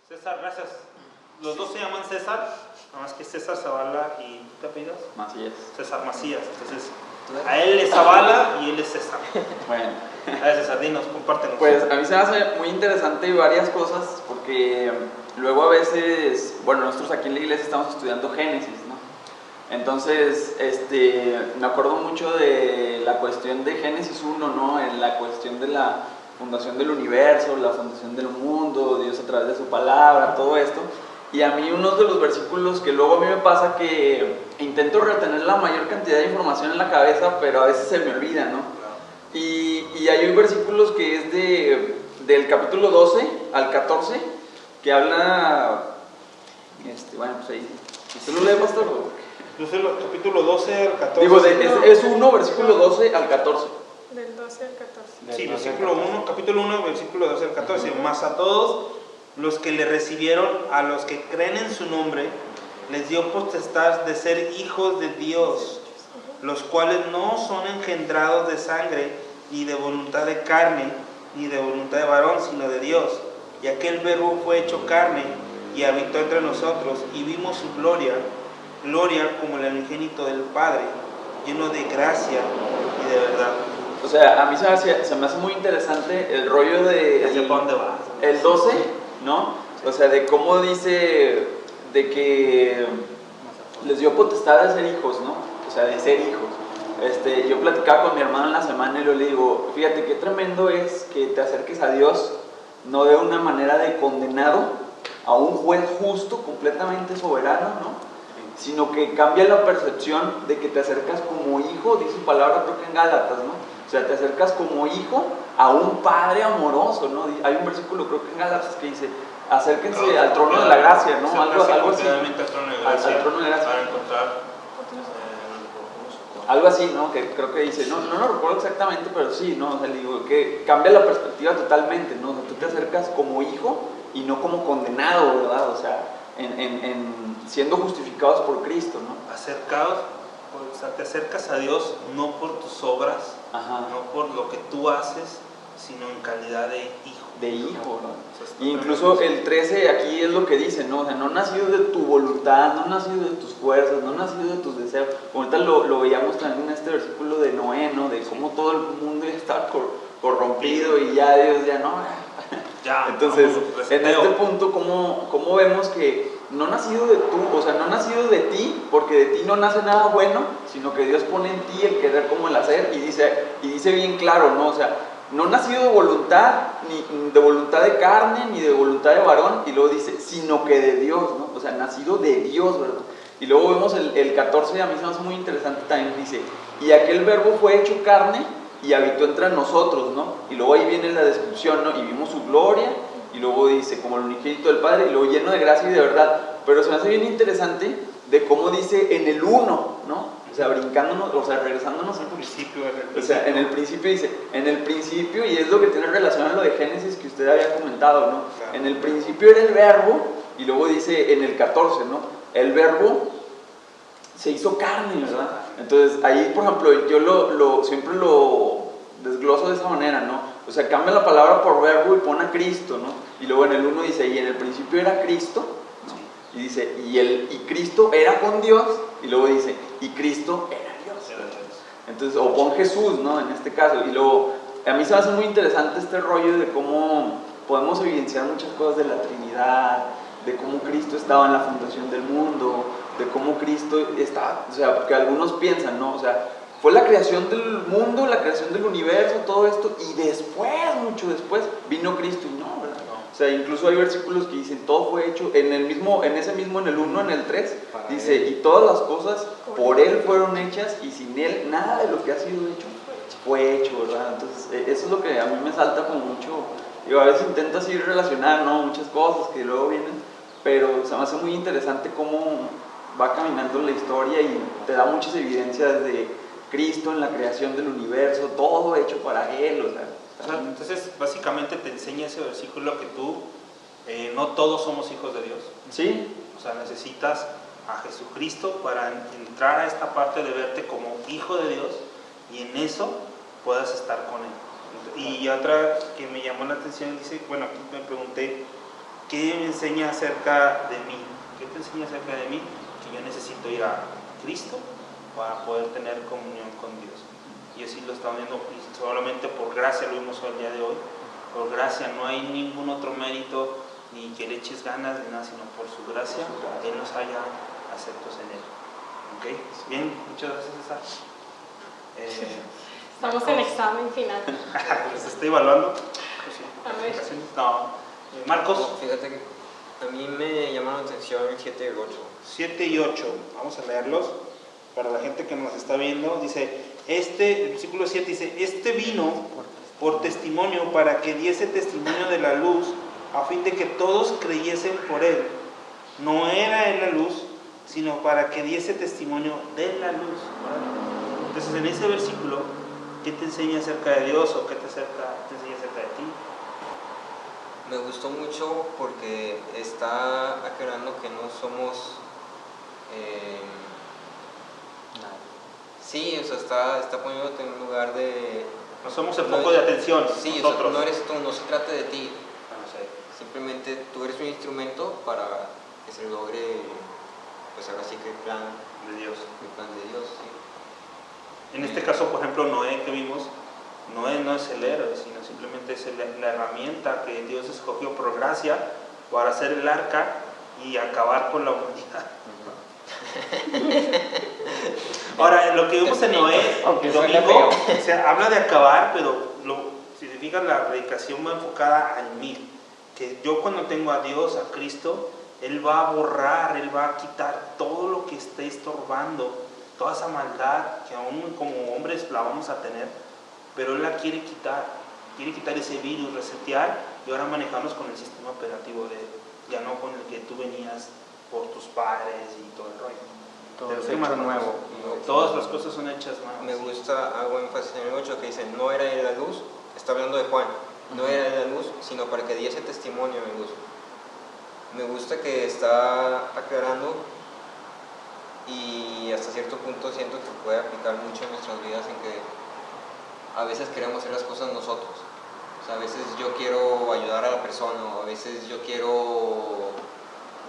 César, gracias. Los dos se llaman César, nada más que César Zavala y ¿tú te apellidas? Macías. César Macías. Entonces, a él es Zavala y él es César. Bueno. A ver, César, dinos, compártenos. Pues a mí se me hace muy interesante varias cosas, porque luego a veces, bueno, nosotros aquí en la iglesia estamos estudiando Génesis, ¿no? Entonces, me acuerdo mucho de la cuestión de Génesis 1, ¿no? En la cuestión de la fundación del universo, la fundación del mundo, Dios a través de su palabra, todo esto. Y a mí uno de los versículos que luego a mí me pasa que intento retener la mayor cantidad de información en la cabeza, pero a veces se me olvida, ¿no? Y hay versículos que es del capítulo 12 al 14, que habla, bueno, pues ahí, ¿usted lo lee, pastor? Yo sé el capítulo 12 al 14. Digo, es 1, versículo 12 al 14. Del 12 al 14. Sí, versículo 1, capítulo 1, versículo 12 al 14. Más a todos los que le recibieron, a los que creen en su nombre, les dio potestad de ser hijos de Dios, los cuales no son engendrados de sangre, ni de voluntad de carne, ni de voluntad de varón, sino de Dios. Y aquel verbo fue hecho carne, y habitó entre nosotros, y vimos su gloria, gloria como el unigénito del Padre, lleno de gracia y de verdad. O sea, a mí se me hace muy interesante el rollo de... ¿Hacia dónde vas? El 12, ¿no? O sea, de cómo dice de que les dio potestad de ser hijos, ¿no? O sea, de ser hijos. Yo platicaba con mi hermano en la semana y le digo, fíjate qué tremendo es que te acerques a Dios no de una manera de condenado a un juez justo, completamente soberano, ¿no? Sino que cambia la percepción de que te acercas como hijo, dice su palabra creo que en Gálatas, ¿no? O sea, te acercas como hijo a un padre amoroso, ¿no? Hay un versículo creo que en Gálatas que dice, acérquense al trono de la gracia, ¿no? Algo así. Al trono de gracia, al trono de gracia. para encontrar algo así, ¿no? Que creo que dice, no lo recuerdo exactamente, pero sí, ¿no? O sea, le digo que cambia la perspectiva totalmente, ¿no? O sea, tú te acercas como hijo y no como condenado, ¿verdad? O sea, siendo justificados por Cristo, ¿no? Acercados, o sea, te acercas a Dios no por tus obras, Ajá. no por lo que tú haces, sino en calidad de hijo. De hijo, ¿no? O sea, Y incluso el 13 aquí es lo que dice, ¿no? O sea, no nacido de tu voluntad, no nacido de tus fuerzas, no nacido de tus deseos. Ahorita lo veíamos también en este versículo de Noé, ¿no? De cómo todo el mundo ya está corrompido y ya Dios ya no. Ya, entonces, vamos, en este punto, ¿cómo vemos que no nacido de tú, o sea, no nacido de ti, porque de ti no nace nada bueno, sino que Dios pone en ti el querer como el hacer, y dice bien claro, ¿no? O sea, no nacido de voluntad, ni de voluntad de carne, ni de voluntad de varón, y luego dice, sino que de Dios, ¿no? O sea, nacido de Dios, ¿verdad? Y luego vemos el 14, a mí se me hace muy interesante también, dice, y aquel verbo fue hecho carne y habitó entre nosotros, ¿no? Y luego ahí viene la descripción, ¿no? Y vimos su gloria, y luego dice, como el unigénito del Padre, y luego lleno de gracia y de verdad. Pero se me hace bien interesante de cómo dice en el 1, ¿no? O sea, brincándonos, o sea, regresándonos al principio. O sea, en el principio dice, en el principio, y es lo que tiene relación a lo de Génesis que usted había comentado, ¿no? Claro. En el principio era el verbo, y luego dice en el 14, ¿no? El verbo se hizo carne, ¿verdad? Entonces, ahí, por ejemplo, yo siempre lo desgloso de esa manera, ¿no? O sea, cambia la palabra por verbo y pone a Cristo, ¿no? Y luego en el 1 dice, y en el principio era Cristo, ¿no? Y dice, y Cristo era con Dios, y luego dice, y Cristo era Dios. Entonces, o pon Jesús, ¿no? En este caso, y luego, a mí se me hace muy interesante este rollo de cómo podemos evidenciar muchas cosas de la Trinidad, de cómo Cristo estaba en la fundación del mundo, de cómo Cristo estaba, o sea, porque algunos piensan, ¿no? O sea, fue la creación del mundo, la creación del universo, todo esto, y después, mucho después, vino Cristo, y no, ¿verdad? O sea, incluso hay versículos que dicen, todo fue hecho, en el 1, en el 3, dice, y todas las cosas por Él fueron hechas, y sin Él nada de lo que ha sido hecho fue hecho, ¿verdad? Entonces, eso es lo que a mí me salta como mucho, digo, a veces intento así relacionar, ¿no? Muchas cosas que luego vienen, pero se me hace muy interesante cómo va caminando la historia y te da muchas evidencias de Cristo en la creación del universo, todo hecho para Él, o sea, entonces, básicamente te enseña ese versículo que tú, no todos somos hijos de Dios. ¿sí? O sea, necesitas a Jesucristo para entrar a esta parte de verte como hijo de Dios y en eso puedas estar con Él. Y otra que me llamó la atención, dice, bueno, aquí me pregunté, ¿qué me enseña acerca de mí? ¿Qué te enseña acerca de mí? Que yo necesito ir a Cristo para poder tener comunión con Dios. Y así lo estamos viendo, y solamente por gracia lo vimos el día de hoy. Por gracia, no hay ningún otro mérito, ni que le eches ganas de nada, sino por su gracia, Él nos haya aceptos en Él. ¿Ok? Bien, muchas gracias, César. Estamos en examen final. ¿Les estoy evaluando? A ver. No. Marcos. Fíjate que a mí me llama la atención el 7 y el 8. 7 y 8, vamos a leerlos para la gente que nos está viendo. Dice, el versículo 7 dice, este vino por testimonio para que diese testimonio de la luz, a fin de que todos creyesen por él. No era él la luz, sino para que diese testimonio de la luz. Entonces en ese versículo, ¿qué te enseña acerca de Dios o qué te enseña acerca de ti? Me gustó mucho porque está aclarando que no somos... sí, o sea, está poniéndote en un lugar de... No somos el foco de atención. Sí, nosotros. O sea, no eres tú, no se trata de ti. No sé. Simplemente tú eres un instrumento para que se logre, pues ahora sí que el plan De Dios. de Dios, sí. En este caso, por ejemplo, Noé que vimos, Noé no es el héroe, sino simplemente es la herramienta que Dios escogió por gracia para hacer el arca y acabar con la humanidad. Ahora, lo que vimos en Noé, domingo, o sea, habla de acabar, pero si se fijan, la predicación va enfocada en mí. Que yo cuando tengo a Dios, a Cristo, Él va a borrar, Él va a quitar todo lo que esté estorbando, toda esa maldad que aún como hombres la vamos a tener, pero Él la quiere quitar ese virus, resetear y ahora manejarnos con el sistema operativo de Él, ya no con el que tú venías por tus padres y todo el rollo. Todo es hecho nuevo. Todas las cosas son hechas nuevas. Me gusta, hago énfasis en el 8 que dice, no era él la luz, está hablando de Juan, no era él la luz, sino para que diese testimonio de luz. Me gusta que está aclarando y hasta cierto punto siento que puede aplicar mucho en nuestras vidas en que a veces queremos hacer las cosas nosotros. O sea, a veces yo quiero ayudar a la persona, o a veces yo quiero,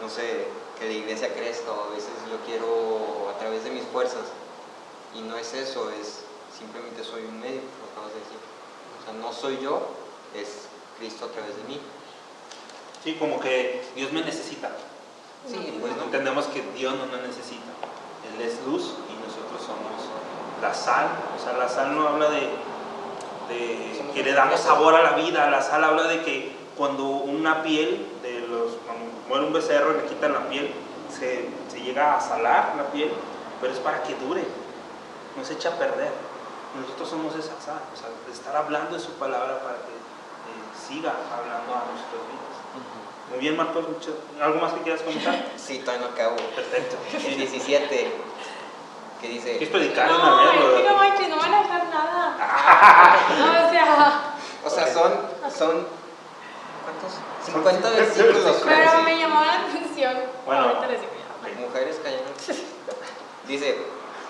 no sé, que la iglesia crezca, o a veces yo quiero a través de mis fuerzas. Y no es eso, es simplemente soy un medio, como acabas de decir. O sea, no soy yo, es Cristo a través de mí. Sí, como que Dios me necesita. Sí, pues no. Entendemos que Dios no nos necesita. Él es luz y nosotros somos la sal. O sea, la sal no habla de que le damos sabor a la vida. La sal habla de que cuando una piel, cuando muere un becerro y le quitan la piel, se llega a salar la piel, pero es para que dure, no se echa a perder. Nosotros somos esa sal, o sea, de estar hablando de su palabra para que siga hablando a nuestras vidas. Muy bien, Marcos, ¿algo más que quieras comentar? Sí, todavía no acabo. Perfecto. El 17, que dice... ¿Quieres predicar una No, vez? es que no manches, no van a dejar nada. No, o sea... O sea, son ¿cuántos? 50 versículos. Pero me llamó la atención. Bueno. Ahorita les digo ya. Mujeres callando. Dice,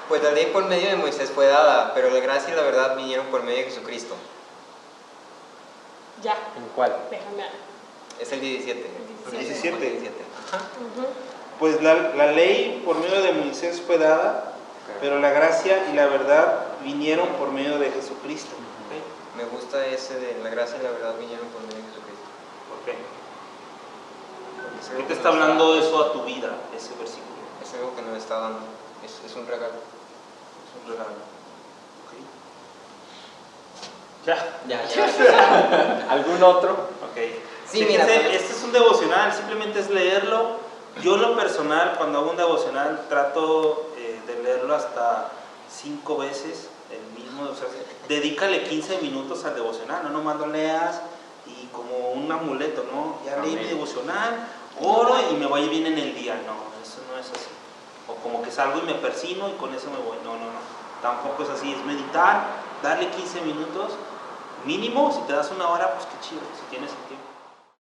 pues la ley por medio de Moisés fue dada, pero la gracia y la verdad vinieron por medio de Jesucristo. Ya, ¿En cuál? déjame ver. Es el 17. El 17. Ajá. Pues la ley por medio de Moisés fue dada, pero la gracia y la verdad vinieron por medio de Jesucristo. Me gusta ese de la gracia y la verdad vinieron por medio de Jesucristo. ¿Por qué? ¿Qué te está hablando eso a tu vida, ese versículo? Es algo que nos está dando. Es un regalo. Es un regalo. Ya. Ya. ¿Algún otro? Ok. Sí, Fíjense, mira, este es un devocional, simplemente es leerlo. Yo en lo personal, cuando hago un devocional, trato de leerlo hasta 5 veces el mismo. O sea, dedícale 15 minutos al devocional, no nomás lo leas y como un amuleto, ¿no? Ya leí mi devocional, oro y me voy bien en el día. No, eso no es así. O como que salgo y me persino y con eso me voy. No. Tampoco es así, es meditar, darle 15 minutos. Mínimo, si te das 1 hora, pues qué chido, si tienes el tiempo.